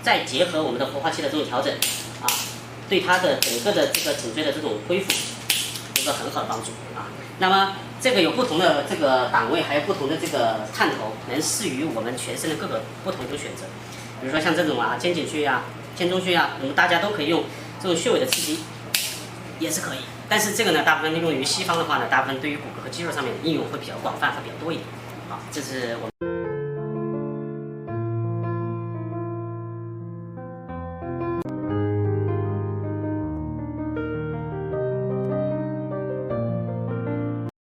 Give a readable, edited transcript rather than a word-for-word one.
再结合我们的活化器的这种调整，啊，对它的整个的这个颈椎的这种恢复有个很好的帮助啊。那么这个有不同的这个档位，还有不同的这个探头，能适于我们全身的各个不同的选择。比如说像这种啊肩颈穴啊、肩中穴啊，我们大家都可以用这种穴位的刺激，也是可以。但是这个呢，大部分用于西方的话呢，大部分对于骨骼和肌肉上面的应用会比较广泛和比较多一点。好，这是我们。